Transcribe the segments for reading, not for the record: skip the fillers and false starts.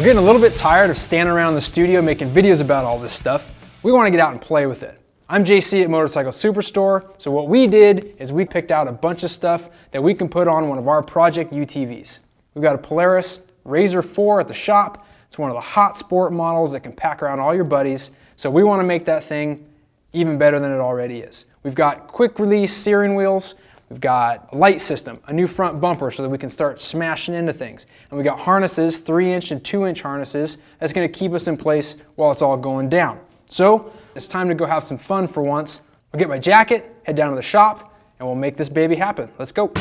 getting a little bit tired of standing around the studio making videos about all this stuff. We want to get out and play with it. I'm JC at Motorcycle Superstore, so what we did is we picked out a bunch of stuff that we can put on one of our Project UTVs. We've got a Polaris RZR at the shop. It's one of the hot sport models that can pack around all your buddies, so we want to make that thing even better than it already is. We've got quick release steering wheels, we've got a light system, a new front bumper so that we can start smashing into things, and we got harnesses, 3-inch and 2-inch harnesses, that's going to keep us in place while it's all going down. So it's time to go have some fun for once. I'll get my jacket, head down to the shop, and we'll make this baby happen. Let's go.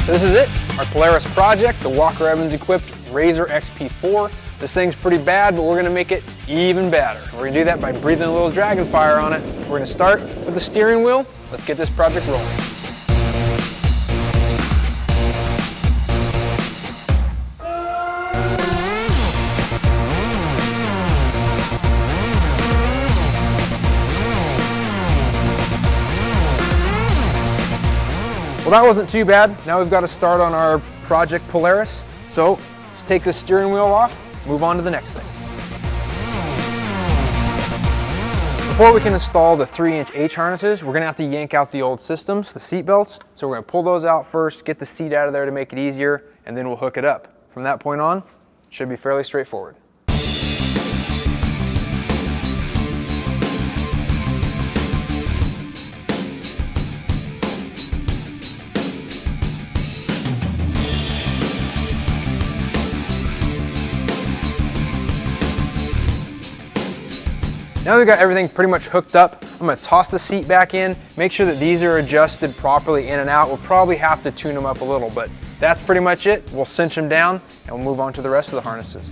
So this is it, our Polaris project, the Walker Evans equipped RZR XP4. This thing's pretty bad, but we're gonna make it even badder. We're gonna do that by breathing a little dragon fire on it. We're gonna start with the steering wheel. Let's get this project rolling. Well, that wasn't too bad. Now we've got to start on our Project Polaris. So let's take the steering wheel off, move on to the next thing. Before we can install the 3-inch H harnesses, we're gonna have to yank out the old systems, the seat belts. So we're gonna pull those out first, get the seat out of there to make it easier, and then we'll hook it up. From that point on, it should be fairly straightforward. Now we've got everything pretty much hooked up, I'm going to toss the seat back in, make sure that these are adjusted properly in and out. We'll probably have to tune them up a little, but that's pretty much it. We'll cinch them down and we'll move on to the rest of the harnesses.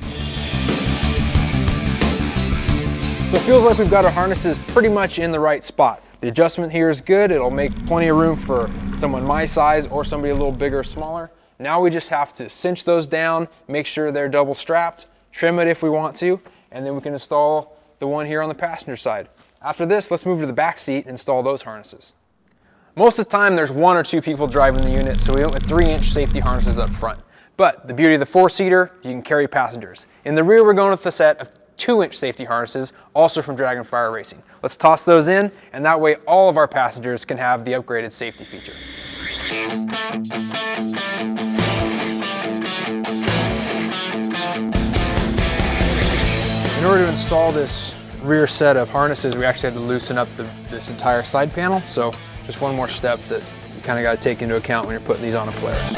So it feels like we've got our harnesses pretty much in the right spot. The adjustment here is good. It'll make plenty of room for someone my size or somebody a little bigger or smaller. Now we just have to cinch those down, make sure they're double strapped, trim it if we want to, and then we can install the one here on the passenger side. After this, let's move to the back seat and install those harnesses. Most of the time there's 1 or 2 people driving the unit, so we went with 3-inch safety harnesses up front. But the beauty of the 4-seater, you can carry passengers. In the rear, we're going with a set of 2-inch safety harnesses, also from Dragonfire Racing. Let's toss those in, and that way all of our passengers can have the upgraded safety feature. In order to install this rear set of harnesses, we actually had to loosen up this entire side panel. So just one more step that you kind of got to take into account when you're putting these on a Polaris.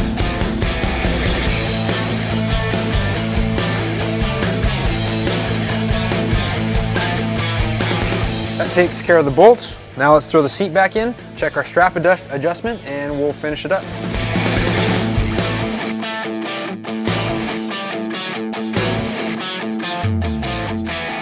That takes care of the bolts. Now let's throw the seat back in, check our strap adjustment, and we'll finish it up.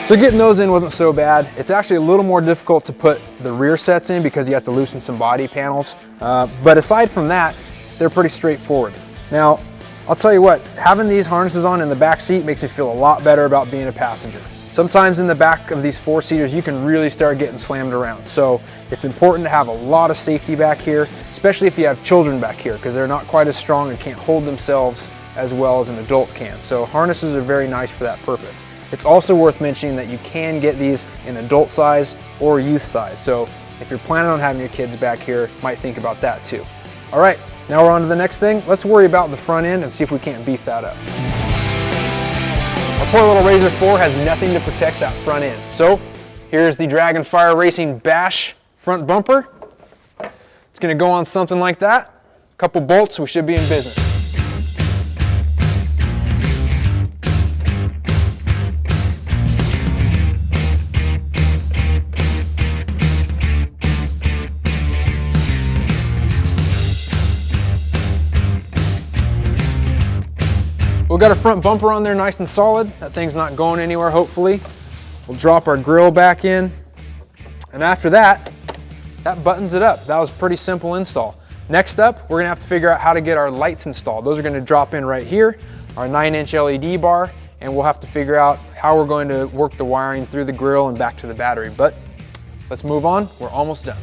So getting those in wasn't so bad. It's actually a little more difficult to put the rear sets in because you have to loosen some body panels. But aside from that, they're pretty straightforward. Now, I'll tell you what, having these harnesses on in the back seat makes me feel a lot better about being a passenger. Sometimes in the back of these 4-seaters, you can really start getting slammed around. So it's important to have a lot of safety back here, especially if you have children back here, because they're not quite as strong and can't hold themselves as well as an adult can. So harnesses are very nice for that purpose. It's also worth mentioning that you can get these in adult size or youth size. So if you're planning on having your kids back here, might think about that too. All right, now we're on to the next thing. Let's worry about the front end and see if we can't beef that up. Our poor little RZR has nothing to protect that front end. So here's the Dragonfire Racing Bash front bumper. It's gonna go on something like that. A couple bolts, we should be in business. We've got a front bumper on there nice and solid. That thing's not going anywhere, hopefully. We'll drop our grill back in. And after that, that buttons it up. That was a pretty simple install. Next up, we're gonna have to figure out how to get our lights installed. Those are gonna drop in right here, our 9-inch LED bar, and we'll have to figure out how we're going to work the wiring through the grill and back to the battery. But let's move on, we're almost done.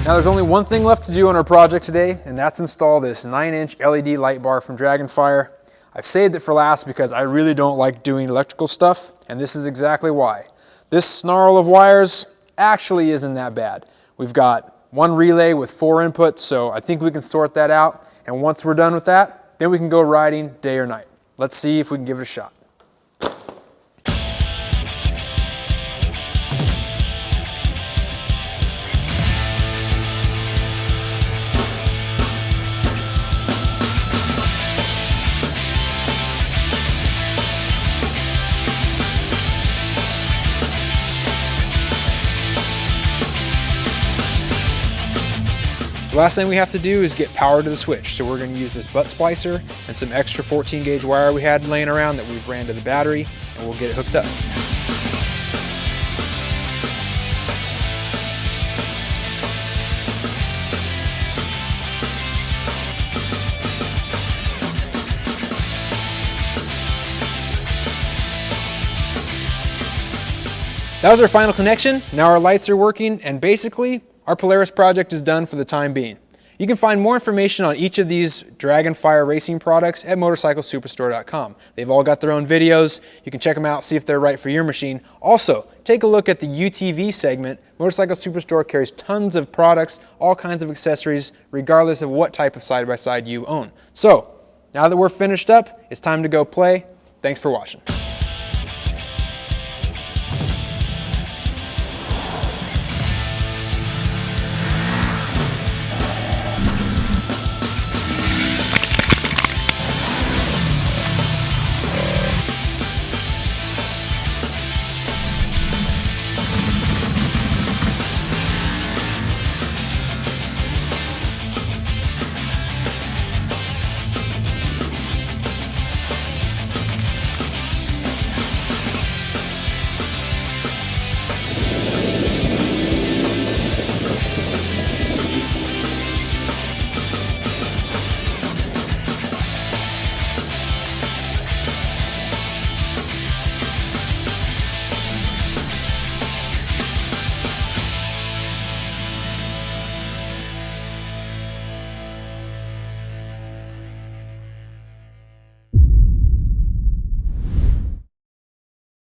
Now there's only one thing left to do on our project today, and that's install this 9-inch LED light bar from Dragonfire. I've saved it for last because I really don't like doing electrical stuff, and this is exactly why. This snarl of wires actually isn't that bad. We've got one relay with 4 inputs, so I think we can sort that out, and once we're done with that, then we can go riding day or night. Let's see if we can give it a shot. The last thing we have to do is get power to the switch. So we're going to use this butt splicer and some extra 14 gauge wire we had laying around that we've ran to the battery, and we'll get it hooked up. That was our final connection. Now our lights are working, and basically our Polaris project is done for the time being. You can find more information on each of these Dragonfire racing products at motorcyclesuperstore.com. They've all got their own videos. You can check them out, see if they're right for your machine. Also, take a look at the UTV segment. Motorcycle Superstore carries tons of products, all kinds of accessories, regardless of what type of side-by-side you own. So, now that we're finished up, it's time to go play. Thanks for watching.